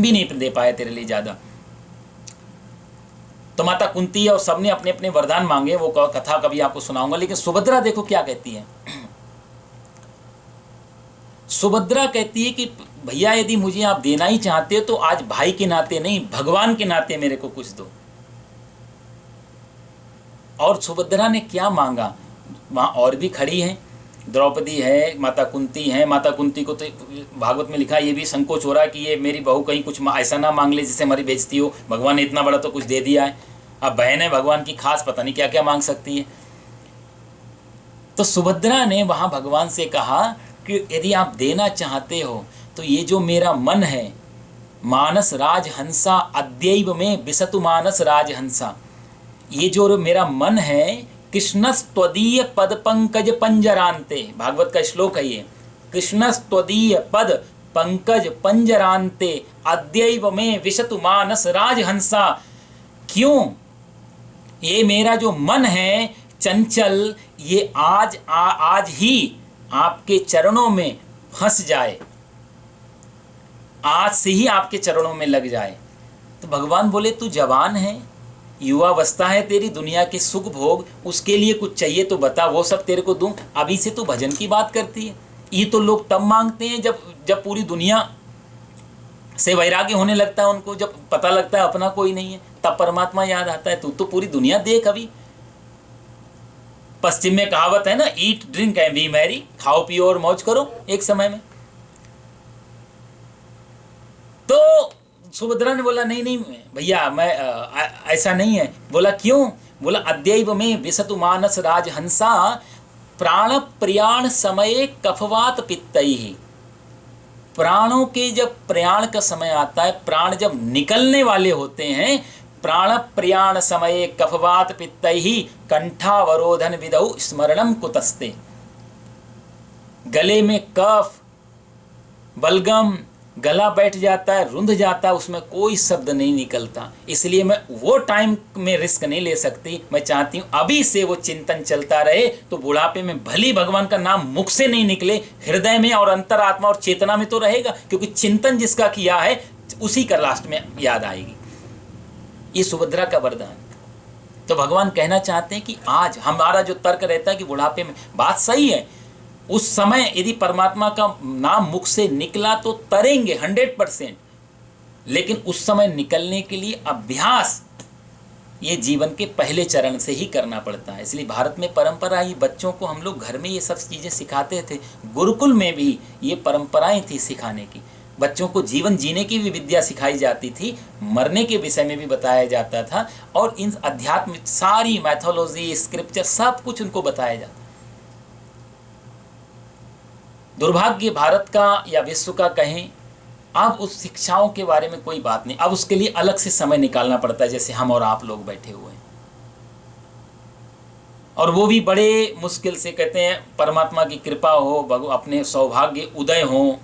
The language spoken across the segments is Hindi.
भी नहीं दे पाए तेरे लिए ज़्यादा। तो माता कुंती और सबने अपने अपने वरदान मांगे, वो कथा कभी आपको सुनाऊंगा। लेकिन सुभद्रा देखो क्या कहती है। सुभद्रा कहती है कि भैया यदि मुझे आप देना ही चाहते हो तो आज भाई के नाते नहीं, भगवान के नाते मेरे को कुछ दो। और सुभद्रा ने क्या मांगा, वहाँ और भी खड़ी हैं, द्रौपदी है, माता कुंती है। माता कुंती को तो भागवत में लिखा, ये भी संकोच हो रहा है कि ये मेरी बहू कहीं कुछ ऐसा ना मांग ले जिससे हमारी बेइज्जती हो, भगवान ने इतना बड़ा तो कुछ दे दिया है, अब बहन है भगवान की खास, पता नहीं क्या क्या मांग सकती है। तो सुभद्रा ने वहाँ भगवान से कहा कि यदि आप देना चाहते हो तो ये जो मेरा मन है, मानस राजहंसा अद्यैव में विसतु मानस राजहंसा, ये जो मेरा मन है, कृष्णस्त्वदीय पद पंकज पंजरांते, भागवत का श्लोक है ये, कृष्णस्त्वदीय पद पंकज पंजरांते अद्यैव में विशतु मानस राजहंसा। क्यों? ये मेरा जो मन है चंचल, ये आज ही आपके चरणों में फंस जाए, आज से ही आपके चरणों में लग जाए। तो भगवान बोले तू जवान है, युवावस्था है तेरी, दुनिया के सुख भोग, उसके लिए कुछ चाहिए तो बता, वो सब तेरे को दूं। अभी से तू भजन की बात करती है। ये तो लोग तब मांगते हैं जब पूरी दुनिया से वैराग्य होने लगता है उनको, जब पता लगता है अपना कोई नहीं है, तब परमात्मा याद आता है। तू तो पूरी दुनिया देख अभी। पश्चिम में कहावत है ना, eat drink and B Mary, खाओ पियो और मौज करो एक समय में। तो सुभद्रा ने बोला नहीं नहीं भैया, मैं ऐसा नहीं है। बोला क्यों? बोला अद्यैव में विसतु मानस राजहंसा प्राण प्रयाण समय कफवात पित्तैहि। प्राणों के जब प्रयाण का समय आता है, प्राण जब निकलने वाले होते हैं, प्राण प्रयाण समय कफवात पित्तैहि कंठावरोधन विदौ स्मरणम कुतस्ते। गले में कफ, बलगम, गला बैठ जाता है, रुंध जाता है, उसमें कोई शब्द नहीं निकलता। इसलिए मैं वो टाइम में रिस्क नहीं ले सकती। मैं चाहती हूँ अभी से वो चिंतन चलता रहे, तो बुढ़ापे में भली भगवान का नाम मुख से नहीं निकले, हृदय में और अंतरात्मा और चेतना में तो रहेगा, क्योंकि चिंतन जिसका किया है उसी का लास्ट में याद आएगी। ये सुभद्रा का वरदान। तो भगवान कहना चाहते हैं कि आज हमारा जो तर्क रहता है कि बुढ़ापे में, बात सही है, उस समय यदि परमात्मा का नाम मुख से निकला तो तरेंगे 100%, लेकिन उस समय निकलने के लिए अभ्यास ये जीवन के पहले चरण से ही करना पड़ता है। इसलिए भारत में परंपरा ही, बच्चों को हम लोग घर में ये सब चीज़ें सिखाते थे, गुरुकुल में भी ये परंपराएं थी सिखाने की। बच्चों को जीवन जीने की भी विद्या सिखाई जाती थी, मरने के विषय में भी बताया जाता था, और इन अध्यात्म सारी मैथोलॉजी, स्क्रिप्चर, सब कुछ उनको बताया जाता। दुर्भाग्य भारत का या विश्व का कहें, अब उस शिक्षाओं के बारे में कोई बात नहीं। अब उसके लिए अलग से समय निकालना पड़ता है, जैसे हम और आप लोग बैठे हुए हैं, और वो भी बड़े मुश्किल से। कहते हैं परमात्मा की कृपा हो, अपने सौभाग्य उदय हो,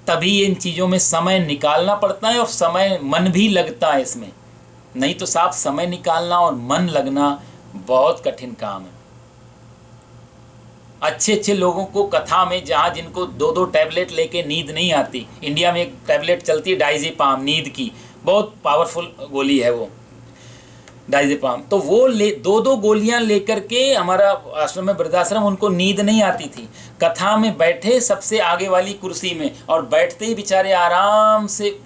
तभी इन चीज़ों में समय निकालना पड़ता है, और समय मन भी लगता है इसमें। नहीं तो साफ समय निकालना और मन लगना बहुत कठिन काम है। अच्छे अच्छे लोगों को कथा में, जहाँ जिनको 2-2 टैबलेट लेके नींद नहीं आती, इंडिया में एक टैबलेट चलती है डाइज़ेपाम, नींद की, बहुत पावरफुल गोली है वो डाइज़ेपाम। तो वो 2-2 गोलियां लेकर के हमारा आश्रम में, वृद्धाश्रम, उनको नींद नहीं आती थी। कथा में बैठे सबसे आगे वाली कुर्सी में, और बैठते ही बेचारे आराम से,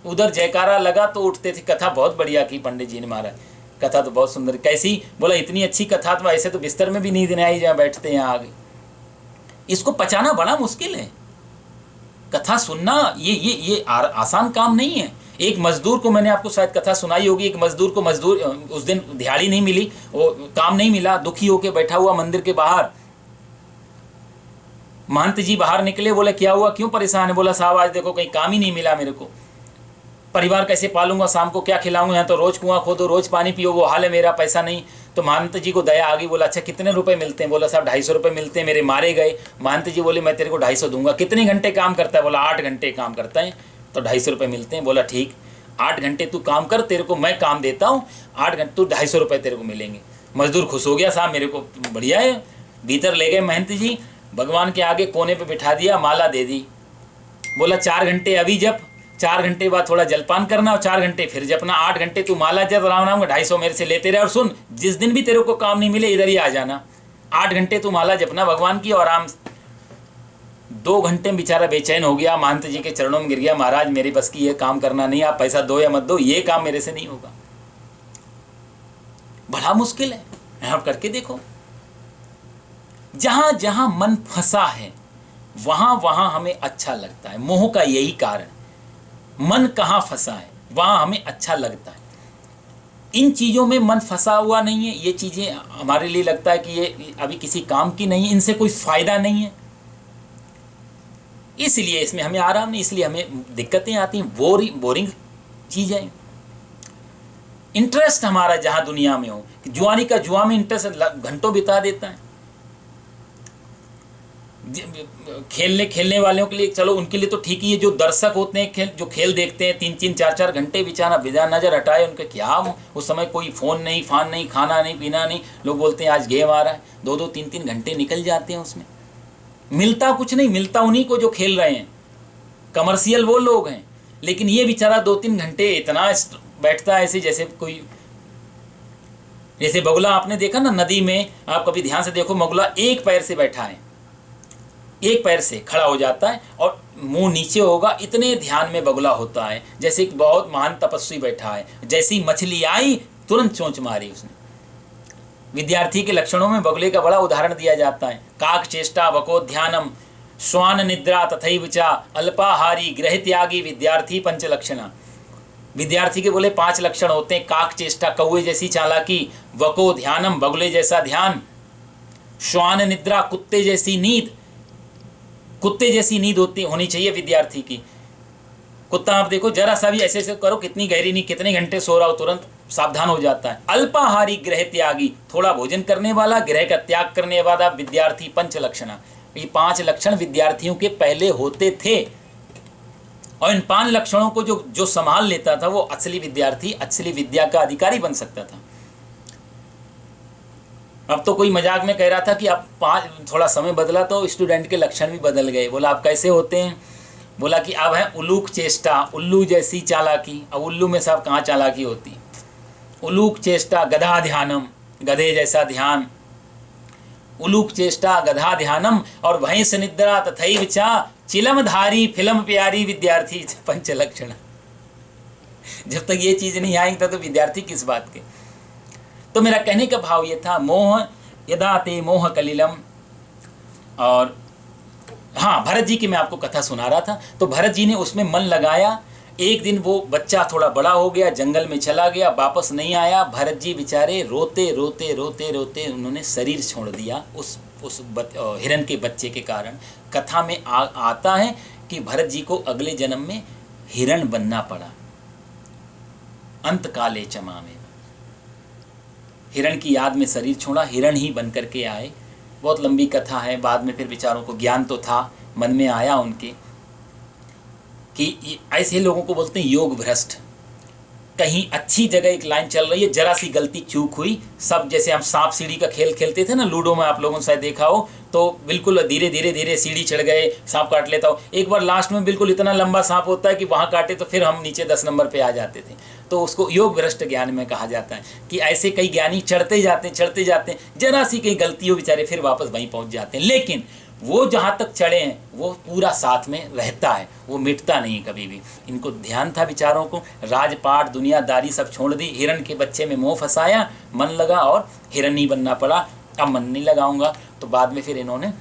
उधर जयकारा लगा तो उठते थे। कथा बहुत बढ़िया की पंडित जी ने, महाराज कथा तो बहुत सुंदर। कैसी? बोला इतनी अच्छी कथा तो ऐसे तो बिस्तर में भी नींद नहीं आई, जहाँ बैठते हैं आगे। इसको पचाना बड़ा मुश्किल है। कथा सुनना ये आसान काम नहीं है। एक मजदूर को, मैंने आपको शायद कथा सुनाई होगी, एक मजदूर को उस दिन दिहाड़ी नहीं मिली, वो काम नहीं मिला, दुखी होके बैठा हुआ मंदिर के बाहर। महंत जी बाहर निकले, बोले क्या हुआ, क्यों परेशान है? बोला साहब आज देखो कहीं काम ही नहीं मिला मेरे को, परिवार कैसे पालूंगा, शाम को क्या खिलाऊंगा, यहाँ तो रोज कुआं खोदो, रोज पानी पियो, वो हाल है मेरा, पैसा नहीं। तो महंत जी को दया आ गई। बोला अच्छा कितने रुपए मिलते हैं? बोला साहब 250 रुपये मिलते हैं, मेरे मारे गए। महंत जी बोले मैं तेरे को 250 दूंगा। कितने घंटे काम करता है? बोला 8 घंटे काम करता है, तो 250 रुपये मिलते हैं। बोला ठीक, 8 घंटे तू काम कर, तेरे को मैं काम देता हूँ, 8 घंटे तू 250 रुपये तेरे को मिलेंगे। मजदूर खुश हो गया, साहब मेरे को बढ़िया है। भीतर ले गए महंत जी, भगवान के आगे कोने पे बिठा दिया, माला दे दी। बोला 4 घंटे अभी जप, 4 घंटे बाद थोड़ा जलपान करना और 4 घंटे फिर जपना, 8 घंटे तू माला जप राम नाम का 250 मेरे से लेते रहे। और सुन, जिस दिन भी तेरे को काम नहीं मिले इधर ही आ जाना, 8 घंटे तू माला जपना भगवान की, और आराम 2 घंटे में बेचारा बेचैन हो गया, महंत जी के चरणों में गिर गया, महाराज मेरे बस की ये काम करना नहीं, आप पैसा दो या मत दो, ये काम मेरे से नहीं होगा। बड़ा मुश्किल है, आप करके देखो। जहां जहां मन फंसा है वहां वहां हमें अच्छा लगता है, मोह का यही कारण, मन कहाँ फंसा है वहां हमें अच्छा लगता है। इन चीज़ों में मन फंसा हुआ नहीं है, ये चीज़ें हमारे लिए लगता है कि ये अभी किसी काम की नहीं है, इनसे कोई फायदा नहीं है, इसलिए इसमें हमें आराम नहीं, इसलिए हमें दिक्कतें आती हैं, बोरिंग चीज़ें। इंटरेस्ट हमारा जहाँ दुनिया में हो, जुआनी का जुआ में इंटरेस्ट घंटों बिता देता है। खेलने वालों के लिए चलो उनके लिए तो ठीक ही है, जो दर्शक होते हैं जो खेल देखते हैं 3-3 4-4 घंटे बेचारा बिना नज़र हटाए उनके क्या, उस समय कोई फ़ोन नहीं, फान नहीं, खाना नहीं, पीना नहीं, लोग बोलते हैं आज गेम आ रहा है, 2-2 3-3 घंटे निकल जाते हैं उसमें, मिलता कुछ नहीं, मिलता उन्हीं को जो खेल रहे हैं, कमर्शियल वो लोग हैं। लेकिन ये बेचारा 2-3 घंटे इतना बैठता है ऐसे जैसे कोई, जैसे बगुला आपने देखा ना नदी में, आप कभी ध्यान से देखो, बगुला एक पैर से बैठा है, एक पैर से खड़ा हो जाता है और मुंह नीचे होगा, इतने ध्यान में बगुला होता है, जैसे एक बहुत महान तपस्वी बैठा है। जैसी मछली आई तुरंत चोंच मारी उसने। विद्यार्थी के लक्षणों में बगुले का बड़ा उदाहरण दिया जाता है, काक चेष्टा वकोध्यानम श्वान निद्रा तथैव च अल्पाहारी गृह त्यागी विद्यार्थी पंच लक्षणा। विद्यार्थी के बोले 5 लक्षण होते हैं, काक चेष्टा कौवे जैसी चालाकी, वको ध्यानम बगुले जैसा ध्यान, श्वान निद्रा कुत्ते जैसी नींद, कुत्ते जैसी नींद होनी चाहिए विद्यार्थी की। कुत्ता आप देखो जरा सा भी ऐसे ऐसे करो, कितनी गहरी नींद, कितने घंटे सो रहा हो तुरंत सावधान हो जाता है। अल्पाहारी गृह त्यागी, थोड़ा भोजन करने वाला, गृह का त्याग करने वाला विद्यार्थी पंच लक्षणा। ये 5 लक्षण विद्यार्थियों के पहले होते थे, और इन 5 लक्षणों को जो संभाल लेता था वो असली विद्यार्थी, असली विद्या का अधिकारी बन सकता था। अब तो कोई मजाक में कह रहा था कि अब थोड़ा समय बदला तो स्टूडेंट के लक्षण भी बदल गए। बोला आप कैसे होते हैं? बोला कि अब है उलूक चेष्टा, उल्लू जैसी चालाकी। अब उल्लू में साहब कहाँ चालाकी होती है? उलूक चेष्टा गधा ध्यानम, गधे जैसा ध्यान, उलूक चेष्टा गधा ध्यानम, और भैंस निद्रा तथैव च चिलमधारी फिल्म प्यारी विद्यार्थी पंच लक्षण। जब तक ये चीज़ नहीं आएंगी तो विद्यार्थी किस बात के? तो मेरा कहने का भाव ये था, मोह यदा ते मोह कलिलम। और हाँ, भरत जी की मैं आपको कथा सुना रहा था, तो भरत जी ने उसमें मन लगाया। एक दिन वो बच्चा थोड़ा बड़ा हो गया, जंगल में चला गया, वापस नहीं आया। भरत जी बेचारे रोते रोते रोते रोते उन्होंने शरीर छोड़ दिया उस हिरण के बच्चे के कारण। कथा में आता है कि भरत जी को अगले जन्म में हिरण बनना पड़ा। अंत काले चमा में हिरण की याद में शरीर छोड़ा, हिरण ही बन करके आए। बहुत लंबी कथा है, बाद में फिर बेचारों को ज्ञान तो था, मन में आया उनके कि ऐसे लोगों को बोलते हैं योग भ्रष्ट। कहीं अच्छी जगह एक लाइन चल रही है, जरा सी गलती चूक हुई, सब जैसे हम सांप सीढ़ी का खेल खेलते थे ना लूडो में, आप लोगों ने शायद देखा हो, तो बिल्कुल धीरे धीरे धीरे सीढ़ी चढ़ गए, सांप काट लेता हो। एक बार लास्ट में बिल्कुल इतना लंबा सांप होता है कि वहाँ काटे तो फिर हम नीचे 10 नंबर पे आ जाते थे। तो उसको योग भ्रष्ट ज्ञान में कहा जाता है कि ऐसे कई ज्ञानी चढ़ते जाते हैं, जरा सी कहीं गलती हो बेचारे फिर वापस वहीं पहुँच जाते हैं। लेकिन वो जहाँ तक चढ़े हैं वो पूरा साथ में रहता है, वो मिटता नहीं कभी भी। इनको ध्यान था बेचारों को, राजपाट दुनियादारी सब छोड़ दी, हिरण के बच्चे में मोह फंसाया, मन लगा और हिरण ही बनना पड़ा। अब मन नहीं लगाऊंगा, तो बाद में फिर इन्होंने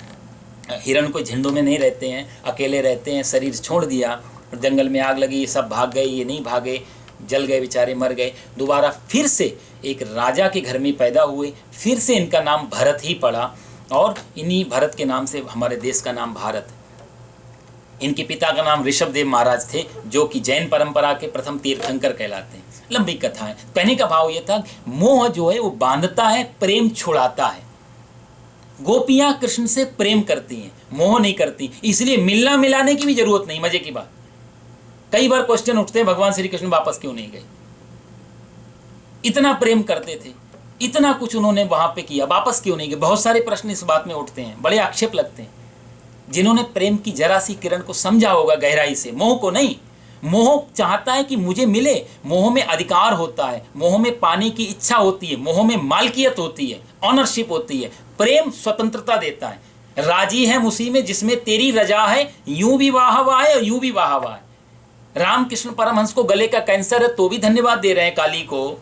हिरण को झुंडों में नहीं रहते हैं, अकेले रहते हैं, शरीर छोड़ दिया। जंगल में आग लगी, सब भाग गए, ये नहीं भागे, जल गए बेचारे, मर गए। दोबारा फिर से एक राजा के घर में पैदा हुए, फिर से इनका नाम भरत ही पड़ा, और इन्हीं भरत के नाम से हमारे देश का नाम भारत। इनके पिता का नाम ऋषभदेव महाराज थे, जो कि जैन परंपरा के प्रथम तीर्थंकर कहलाते हैं। लंबी कथा है। कहने का भाव ये था, मोह जो है वो बांधता है, प्रेम छुड़ाता है। गोपियां कृष्ण से प्रेम करती हैं, मोह नहीं करती, इसलिए मिलना मिलाने की भी जरूरत नहीं। मजे की बात, कई बार क्वेश्चन उठते हैं, भगवान श्री कृष्ण वापस क्यों नहीं गए? इतना प्रेम करते थे, इतना कुछ उन्होंने वहां पे किया, वापस क्यों नहीं गए? बहुत सारे प्रश्न इस बात में उठते हैं, बड़े आक्षेप लगते हैं। जिन्होंने प्रेम की जरा सी किरण को समझा होगा गहराई से, मोह को नहीं, मोह चाहता है कि मुझे मिले, मोह में अधिकार होता है, मोह में पाने की इच्छा होती है, मोह में मालकियत होती है, ऑनरशिप होती है। प्रेम स्वतंत्रता देता है, राजी है उसी में जिसमें तेरी रजा है, यूं भी वाह वाह है और यूं भी वाह वाह है। रामकृष्ण परमहंस को गले का कैंसर है तो भी धन्यवाद दे रहे हैं काली को,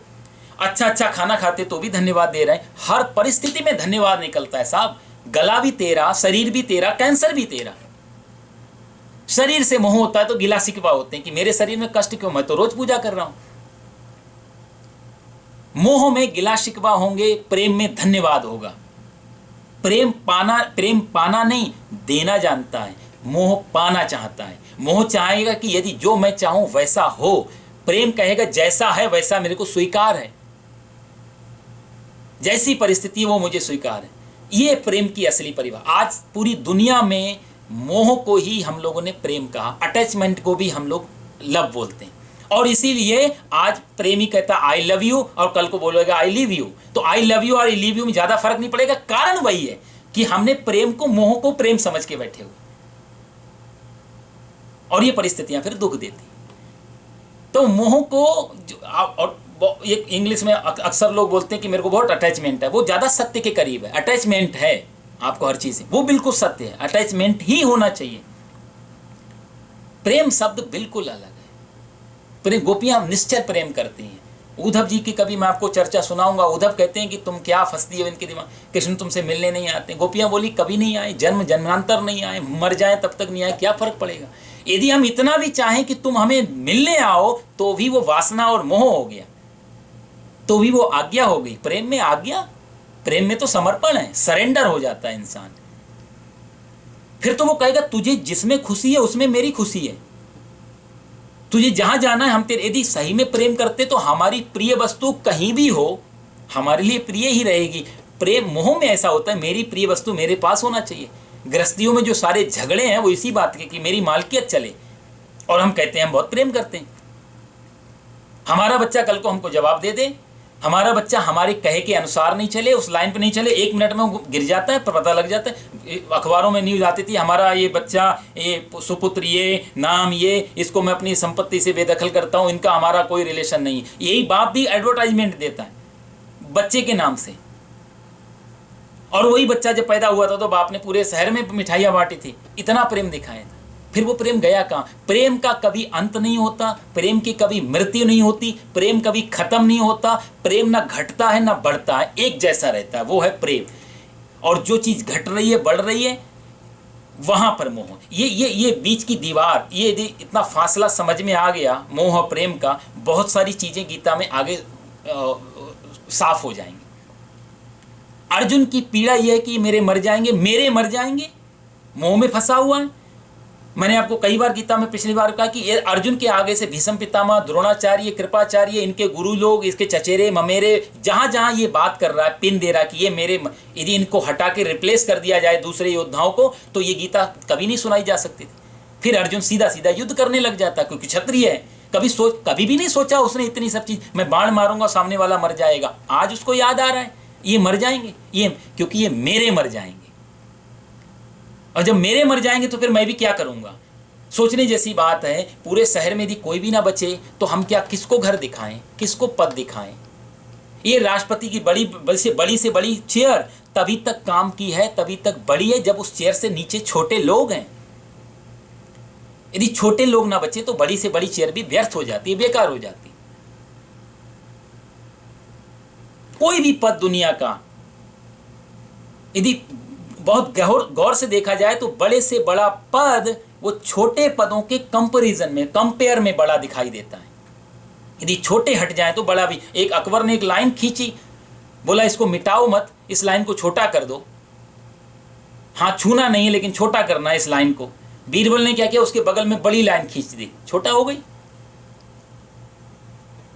अच्छा अच्छा खाना खाते तो भी धन्यवाद दे रहे हैं। हर परिस्थिति में धन्यवाद निकलता है साहब। गला भी तेरा, शरीर भी तेरा, कैंसर भी तेरा। शरीर से मोह होता है तो गिला शिकवा होते हैं कि मेरे शरीर में कष्ट क्यों, मैं तो रोज पूजा कर रहा हूं। मोह में गिला शिकवा होंगे, प्रेम में धन्यवाद होगा। प्रेम पाना नहीं देना जानता है, मोह पाना चाहता है। मोह चाहेगा कि यदि जो मैं चाहूं वैसा हो, प्रेम कहेगा जैसा है वैसा मेरे को स्वीकार है, जैसी परिस्थिति वो मुझे स्वीकार है। ये प्रेम की असली परिभाषा। आज पूरी दुनिया में मोह को ही हम लोगों ने प्रेम कहा, अटैचमेंट को भी हम लोग लव बोलते हैं। और इसीलिए आज प्रेमी कहता आई लव यू और कल को बोलेगा आई लिव यू। तो आई लव यू और आई लिव यू में ज्यादा फर्क नहीं पड़ेगा। कारण वही है कि हमने प्रेम को, मोह को प्रेम समझ के बैठे हुए, और ये परिस्थितियां फिर दुख देती। तो मोह को और एक इंग्लिश में अक्सर लोग बोलते हैं कि मेरे को बहुत अटैचमेंट है, वो ज्यादा सत्य के करीब है। अटैचमेंट है आपको हर चीज, वो बिल्कुल सत्य है, अटैचमेंट ही होना चाहिए। प्रेम शब्द बिल्कुल अलग है। प्रेम, गोपियां निश्चय प्रेम करती हैं। उद्धव जी की कभी मैं आपको चर्चा सुनाऊंगा। उद्धव कहते हैं कि तुम क्या फंसती हो इनके दिमाग, कृष्ण तुमसे मिलने नहीं आते। गोपियां बोली कभी नहीं आए, जन्म जन्मांतर नहीं आए, मर जाए तब तक नहीं आए, क्या फर्क पड़ेगा। यदि हम इतना भी चाहें कि तुम हमें मिलने आओ तो भी वो वासना और मोह हो गया, तो भी वो आज्ञा हो गई। प्रेम में आज्ञा, प्रेम में तो समर्पण है, सरेंडर हो जाता है इंसान। फिर तो वो कहेगा तुझे जिसमें खुशी है उसमें मेरी खुशी है, तुझे जहां जाना है हम तेरे। यदि सही में प्रेम करते तो हमारी प्रिय वस्तु कहीं भी हो हमारे लिए प्रिय ही रहेगी। प्रेम, मोह में ऐसा होता है मेरी प्रिय वस्तु मेरे पास होना चाहिए। गृहस्थियों में जो सारे झगड़े हैं वो इसी बात के कि मेरी मालकियत चले, और हम कहते हैं हम बहुत प्रेम करते हैं। हमारा बच्चा कल को हमको जवाब दे दे, हमारा बच्चा हमारे कहे के अनुसार नहीं चले, उस लाइन पे नहीं चले, 1 मिनट में गिर जाता है, पता लग जाता है। अखबारों में न्यूज आती थी हमारा ये बच्चा, ये सुपुत्र, ये नाम, ये इसको मैं अपनी संपत्ति से बेदखल करता हूँ, इनका हमारा कोई रिलेशन नहीं। यही बाप भी एडवर्टाइजमेंट देता है बच्चे के नाम से। और वही बच्चा जब पैदा हुआ था तो बाप ने पूरे शहर में मिठाइयाँ बांटी थी, इतना प्रेम दिखाया था। फिर वो प्रेम गया कहाँ। प्रेम का कभी अंत नहीं होता, प्रेम की कभी मृत्यु नहीं होती, प्रेम कभी खत्म नहीं होता। प्रेम ना घटता है ना बढ़ता है, एक जैसा रहता है, वो है प्रेम। और जो चीज घट रही है, बढ़ रही है, वहां पर मोह। ये बीच की दीवार, ये इतना फासला समझ में आ गया मोह और प्रेम का, बहुत सारी चीजें गीता में आगे साफ हो जाएंगी। अर्जुन की पीड़ा यह है कि मेरे मर जाएंगे, मोह में फंसा हुआ है। मैंने आपको कई बार गीता में पिछली बार कहा कि ये अर्जुन के आगे से भीष्म पितामह, द्रोणाचार्य, कृपाचार्य, इनके गुरु लोग, इसके चचेरे ममेरे, जहां जहां ये बात कर रहा है, पिन दे रहा है कि ये मेरे, यदि इनको हटा के रिप्लेस कर दिया जाए दूसरे योद्धाओं को तो ये गीता कभी नहीं सुनाई जा सकती थी। फिर अर्जुन सीधा सीधा युद्ध करने लग जाता, क्योंकि क्षत्रिय है। कभी भी नहीं सोचा उसने इतनी सब चीज, मैं बाण मारूंगा सामने वाला मर जाएगा। आज उसको याद आ रहा है ये मर जाएंगे, ये क्योंकि ये मेरे मर जाएंगे, और जब मेरे मर जाएंगे तो फिर मैं भी क्या करूंगा। सोचने जैसी बात है। पूरे शहर में यदि कोई भी ना बचे तो हम क्या, किसको घर दिखाएं, किसको पद दिखाएं। ये राष्ट्रपति की बड़ी से बड़ी चेयर तभी तक काम की है, तभी तक बड़ी है जब उस चेयर से नीचे छोटे लोग हैं। यदि छोटे लोग ना बचे तो बड़ी से बड़ी चेयर भी व्यर्थ हो जाती है, बेकार हो जाती। कोई भी पद दुनिया का यदि बहुत गौर से देखा जाए तो बड़े से बड़ा पद वो छोटे पदों के कंपैरिजन में, कंपेयर में बड़ा दिखाई देता है। यदि छोटे हट जाए तो बड़ा भी। एक अकबर ने एक लाइन खींची, बोला इसको मिटाओ मत, इस लाइन को छोटा कर दो। हाँ, छूना नहीं है लेकिन छोटा करना है इस लाइन को। बीरबल ने क्या किया, उसके बगल में बड़ी लाइन खींच दी, छोटा हो गई,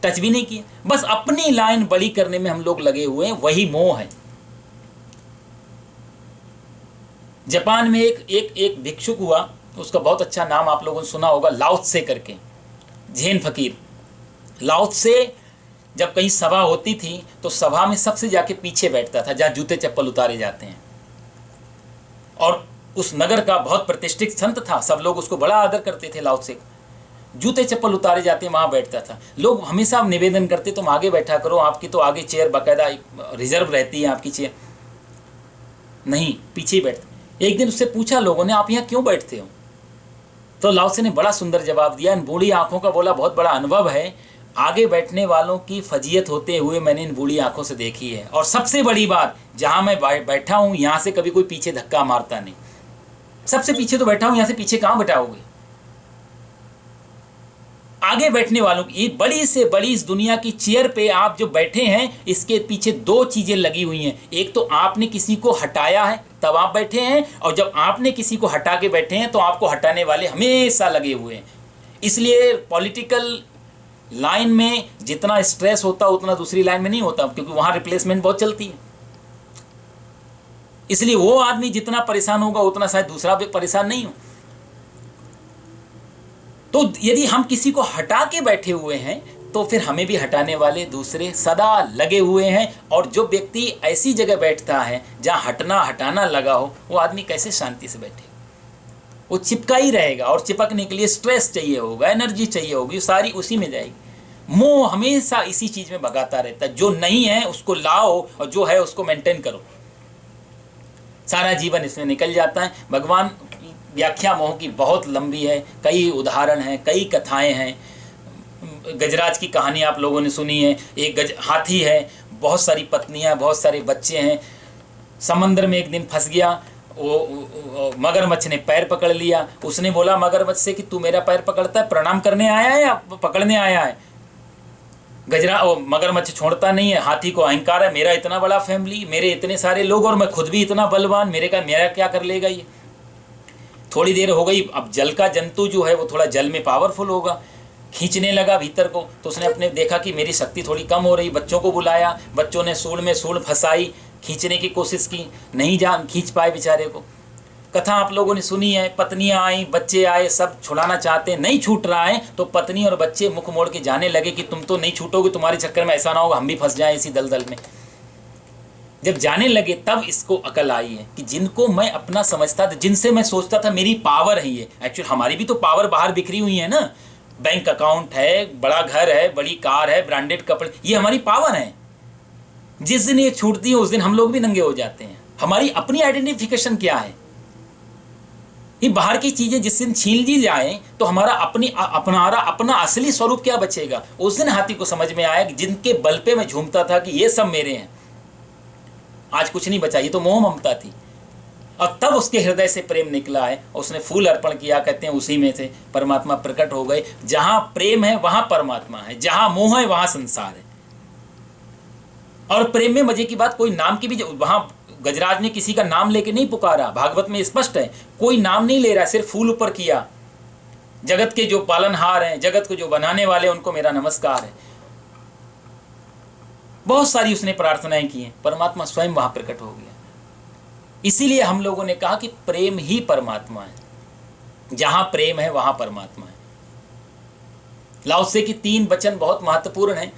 टच भी नहीं किया। बस अपनी लाइन बड़ी करने में हम लोग लगे हुए हैं, वही मोह है। जापान में एक भिक्षुक हुआ, उसका बहुत अच्छा नाम आप लोगों ने सुना होगा, लाओ त्से करके, जैन फकीर। लाओ त्से जब कहीं सभा होती थी तो सभा में सबसे जाके पीछे बैठता था, जहाँ जूते चप्पल उतारे जाते हैं। और उस नगर का बहुत प्रतिष्ठित संत था, सब लोग उसको बड़ा आदर करते थे लाओ त्से। जूते चप्पल उतारे जाते वहाँ बैठता था। लोग हमेशा निवेदन करते तुम आगे बैठा करो, आपकी तो आगे चेयर बाकायदा रिजर्व रहती है आपकी चेयर, नहीं पीछे ही बैठते। एक दिन उससे पूछा लोगों ने आप यहाँ क्यों बैठते हो, तो लाओ त्से ने बड़ा सुंदर जवाब दिया, इन बूढ़ी आंखों का बोला बहुत बड़ा अनुभव है, आगे बैठने वालों की फजीयत होते हुए मैंने इन बूढ़ी आंखों से देखी है, और सबसे बड़ी बात जहाँ मैं बैठा हूँ यहाँ से कभी कोई पीछे धक्का मारता नहीं, सबसे पीछे तो बैठा हूँ, यहाँ से पीछे कहाँ बैठाओगे। आगे बैठने वालों की बड़ी से बड़ी इस दुनिया की चेयर पे आप जो बैठे हैं इसके पीछे दो चीजें लगी हुई हैं, एक तो आपने किसी को हटाया है तब आप बैठे हैं, और जब आपने किसी को हटा के बैठे हैं तो आपको हटाने वाले हमेशा लगे हुए हैं। इसलिए पॉलिटिकल लाइन में जितना स्ट्रेस होता उतना दूसरी लाइन में नहीं होता, क्योंकि वहां रिप्लेसमेंट बहुत चलती है। इसलिए वो आदमी जितना परेशान होगा उतना शायद दूसरा भी परेशान नहीं हो। तो यदि हम किसी को हटा के बैठे हुए हैं तो फिर हमें भी हटाने वाले दूसरे सदा लगे हुए हैं, और जो व्यक्ति ऐसी जगह बैठता है जहां हटना हटाना लगा हो वो आदमी कैसे शांति से बैठे, वो चिपका ही रहेगा, और चिपकने के लिए स्ट्रेस चाहिए होगा, एनर्जी चाहिए होगी, सारी उसी में जाएगी। मोह हमेशा इसी चीज में भगाता रहता है, जो नहीं है उसको लाओ और जो है उसको मेंटेन करो, सारा जीवन इसमें निकल जाता है। भगवान व्याख्या मोह की बहुत लंबी है, कई उदाहरण हैं, कई कथाएं हैं। गजराज की कहानी आप लोगों ने सुनी है, एक हाथी है, बहुत सारी पत्नियां, बहुत सारे बच्चे हैं, समंदर में एक दिन फंस गया, वो मगरमच्छ ने पैर पकड़ लिया, उसने बोला मगरमच्छ से कि तू मेरा पैर पकड़ता है, प्रणाम करने आया है या पकड़ने आया है। मगरमच्छ छोड़ता नहीं है, हाथी को अहंकार है, मेरा इतना बड़ा फैमिली, मेरे इतने सारे लोग और मैं खुद भी इतना बलवान, मेरा क्या कर लेगा ये। थोड़ी देर हो गई, अब जल का जंतु जो है वो थोड़ा जल में पावरफुल होगा, खींचने लगा भीतर को, तो उसने अपने देखा कि मेरी शक्ति थोड़ी कम हो रही, बच्चों को बुलाया, बच्चों ने सूंड में सूंड फंसाई, खींचने की कोशिश की, नहीं खींच पाए बेचारे को। कथा आप लोगों ने सुनी है, पत्नियां आई, बच्चे आए, सब छुड़ाना चाहते हैं, नहीं छूट रहा है, तो पत्नी और बच्चे मुख मोड़ के जाने लगे कि तुम तो नहीं छूटोगे, तुम्हारे चक्कर में ऐसा ना होगा हम भी फंस जाएं इसी दलदल में। जब जाने लगे तब इसको अकल आई है कि जिनको मैं अपना समझता था, जिनसे मैं सोचता था मेरी पावर है ये, एक्चुअली हमारी भी तो पावर बाहर बिखरी हुई है ना, बैंक अकाउंट है, बड़ा घर है, बड़ी कार है, ब्रांडेड कपड़े, ये हमारी पावर है। जिस दिन ये छूटती है उस दिन हम लोग भी नंगे हो जाते हैं। हमारी अपनी आइडेंटिफिकेशन क्या है, ये बाहर की चीजें जिस दिन छीन ली जाए तो हमारा अपना असली स्वरूप क्या बचेगा। उस दिन हाथी को समझ में आया कि जिनके बल पे मैं झूमता था कि ये सब मेरे हैं, आज कुछ नहीं बचा, ये तो मोह ममता थी। और तब उसके हृदय से प्रेम निकला है, उसने फूल अर्पण किया, कहते हैं उसी में से परमात्मा प्रकट हो गए। जहां प्रेम है वहां परमात्मा है, जहां मोह है वहां संसार है। और प्रेम में मजे की बात, कोई नाम की भी, वहां गजराज ने किसी का नाम लेके नहीं पुकारा, भागवत में स्पष्ट है, कोई नाम नहीं ले रहा, सिर्फ फूल ऊपर किया। जगत के जो पालनहार हैं, जगत को जो बनाने वाले, उनको मेरा नमस्कार है। बहुत सारी उसने प्रार्थनाएं की हैं, परमात्मा स्वयं वहां प्रकट हो गया। इसीलिए हम लोगों ने कहा कि प्रेम ही परमात्मा है, जहां प्रेम है वहां परमात्मा है। लाओ त्से की 3 वचन बहुत महत्वपूर्ण हैं।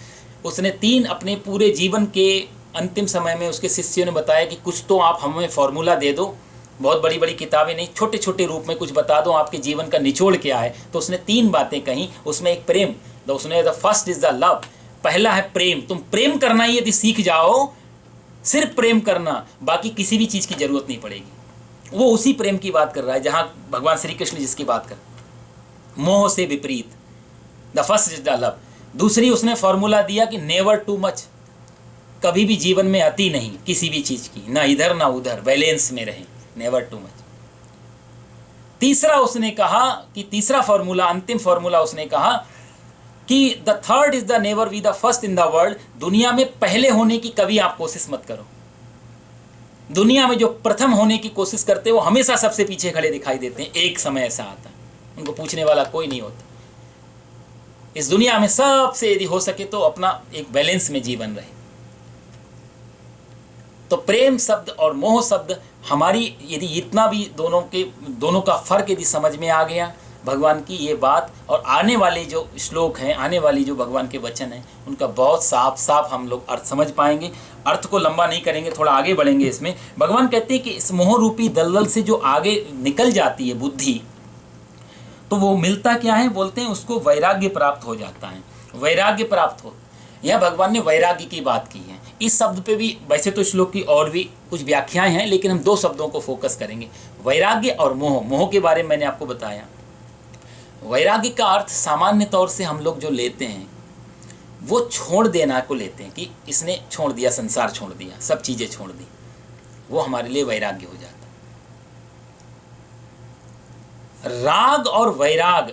उसने 3 अपने पूरे जीवन के अंतिम समय में उसके शिष्यों ने बताया कि कुछ तो आप हमें फॉर्मूला दे दो, बहुत बड़ी बड़ी किताबें नहीं, छोटे छोटे रूप में कुछ बता दो, आपके जीवन का निचोड़ क्या है। तो उसने 3 बातें कही, उसमें एक प्रेम, उसने the first is the love, पहला है प्रेम। तुम प्रेम करना ही यदि सीख जाओ, सिर्फ प्रेम करना, बाकी किसी भी चीज की जरूरत नहीं पड़ेगी। वो उसी प्रेम की बात कर रहा है जहां भगवान श्री कृष्ण जिसकी बात कर, मोह से विपरीत, the first is the love. दूसरी उसने फॉर्मूला दिया कि नेवर टू मच, कभी भी जीवन में अति नहीं किसी भी चीज की, ना इधर ना उधर, बैलेंस में रहे, नेवर टू मच। तीसरा उसने कहा कि तीसरा फॉर्मूला, अंतिम फॉर्मूला उसने कहा कि the third is the never be the first in the world. दुनिया में पहले होने की कभी आप कोशिश मत करो। दुनिया में जो प्रथम होने की कोशिश करते हैं वो हमेशा सबसे पीछे खड़े दिखाई देते हैं। एक समय ऐसा आता है उनको पूछने वाला कोई नहीं होता। इस दुनिया में सबसे यदि हो सके तो अपना एक बैलेंस में जीवन रहे। तो प्रेम शब्द और मोह शब्द हमारी, यदि इतना भी दोनों का फर्क यदि समझ में आ गया, भगवान की ये बात, और आने वाले जो श्लोक हैं, आने वाली जो भगवान के वचन हैं, उनका बहुत साफ साफ हम लोग अर्थ समझ पाएंगे। अर्थ को लंबा नहीं करेंगे, थोड़ा आगे बढ़ेंगे इसमें। भगवान कहते हैं कि इस मोह रूपी दलदल से जो आगे निकल जाती है बुद्धि, तो वो मिलता क्या है, बोलते हैं उसको वैराग्य प्राप्त हो जाता है। वैराग्य प्राप्त हो, यह भगवान ने वैराग्य की बात की है। इस शब्द पे भी वैसे तो श्लोक की और भी कुछ व्याख्याएं हैं, लेकिन हम दो शब्दों को फोकस करेंगे, वैराग्य और मोह। मोह के बारे में मैंने आपको बताया। वैराग्य का अर्थ सामान्य तौर से हम लोग जो लेते हैं वो छोड़ देना को लेते हैं, कि इसने छोड़ दिया, संसार छोड़ दिया, सब चीज़ें छोड़ दी, वो हमारे लिए वैराग्य हो जाता है। राग और वैराग,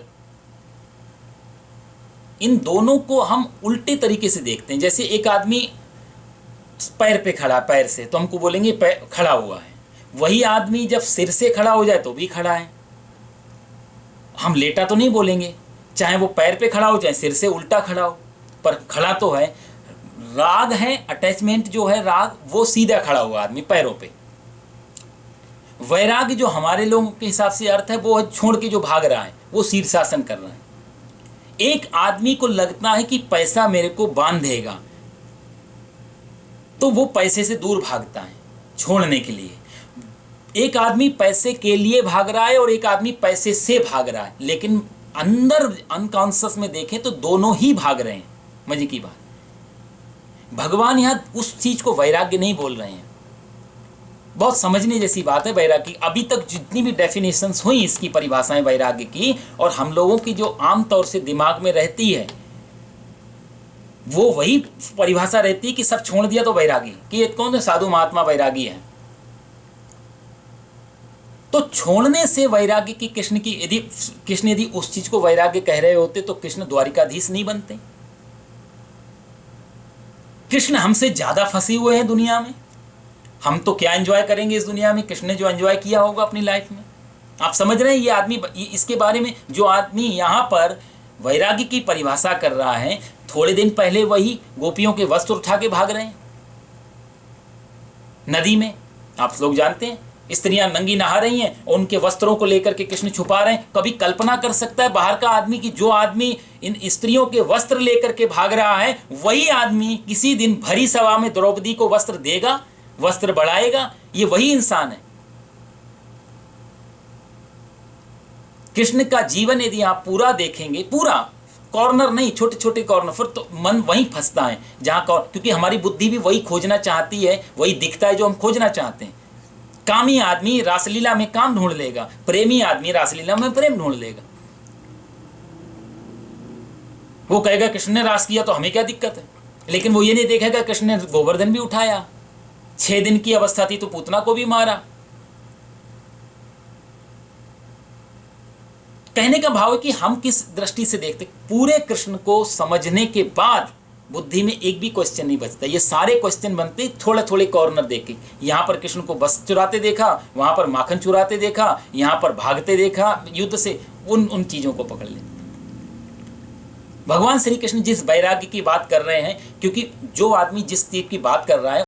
इन दोनों को हम उल्टे तरीके से देखते हैं। जैसे एक आदमी पैर पे खड़ा, पैर से तो हमको बोलेंगे पैर खड़ा हुआ है, वही आदमी जब सिर से खड़ा हो जाए तो भी खड़ा है, हम लेटा तो नहीं बोलेंगे, चाहे वो पैर पे खड़ा हो चाहे सिर से उल्टा खड़ा हो, पर खड़ा तो है। राग है, अटैचमेंट जो है राग, वो सीधा खड़ा हुआ आदमी पैरों पे। वैराग्य जो हमारे लोगों के हिसाब से अर्थ है, वो छोड़ के जो भाग रहा है, वो शीर्षासन कर रहा है। एक आदमी को लगता है कि पैसा मेरे को बांधेगा, तो वो पैसे से दूर भागता है छोड़ने के लिए। एक आदमी पैसे के लिए भाग रहा है और एक आदमी पैसे से भाग रहा है, लेकिन अंदर अनकॉन्शियस में देखें तो दोनों ही भाग रहे हैं। मजे की बात, भगवान यहाँ उस चीज को वैराग्य नहीं बोल रहे हैं। बहुत समझने जैसी बात है वैराग्य। अभी तक जितनी भी डेफिनेशंस हुई इसकी, परिभाषाएं वैराग्य की, और हम लोगों की जो आम तौर से दिमाग में रहती है, वो वही परिभाषा रहती है कि सब छोड़ दिया तो वैरागी, कि ये कौन है, साधु महात्मा वैरागी है। तो छोड़ने से वैराग्य की कृष्ण यदि उस चीज को वैराग्य कह रहे होते तो कृष्ण द्वारिकाधीश नहीं बनते। कृष्ण हमसे ज्यादा फंसे हुए हैं दुनिया में। हम तो क्या एंजॉय करेंगे इस दुनिया में, कृष्ण ने जो एंजॉय किया होगा अपनी लाइफ में। आप समझ रहे हैं ये आदमी, इसके बारे में जो आदमी यहाँ पर वैराग्य की परिभाषा कर रहा है, थोड़े दिन पहले वही गोपियों के वस्त्र उठा के भाग रहे हैं नदी में। आप लोग जानते हैं, स्त्रियां नंगी नहा रही हैं और उनके वस्त्रों को लेकर के कृष्ण छुपा रहे हैं। कभी कल्पना कर सकता है बाहर का आदमी कि जो आदमी इन स्त्रियों के वस्त्र लेकर के भाग रहा है, वही आदमी किसी दिन भरी सभा में द्रौपदी को वस्त्र देगा, वस्त्र बढ़ाएगा? ये वही इंसान है। कृष्ण का जीवन यदि आप पूरा देखेंगे, पूरा कॉर्नर नहीं, छोटे छोटे कॉर्नर, फिर तो मन वहीं फंसता है जहां क्योंकि हमारी बुद्धि भी वही खोजना चाहती है, वही दिखता है जो हम खोजना चाहते हैं। कामी आदमी रासलीला में काम ढूंढ लेगा, प्रेमी आदमी रासलीला में प्रेम ढूंढ लेगा। वो कहेगा कृष्ण ने रास किया तो हमें क्या दिक्कत है, लेकिन वो ये नहीं देखेगा कृष्ण ने गोवर्धन भी उठाया, 6 दिन की अवस्था थी तो पूतना को भी मारा। कहने का भाव है कि हम किस दृष्टि से देखते। पूरे कृष्ण को समझने के बाद बुद्धि में एक भी क्वेश्चन नहीं बचता। ये सारे क्वेश्चन बनते थोड़े थोड़े कॉर्नर देख के। यहाँ पर कृष्ण को बस चुराते देखा, वहां पर माखन चुराते देखा, यहाँ पर भागते देखा युद्ध से, उन चीजों को पकड़ ले। भगवान श्री कृष्ण जिस वैराग्य की बात कर रहे हैं, क्योंकि जो आदमी जिस चीज की बात कर रहा है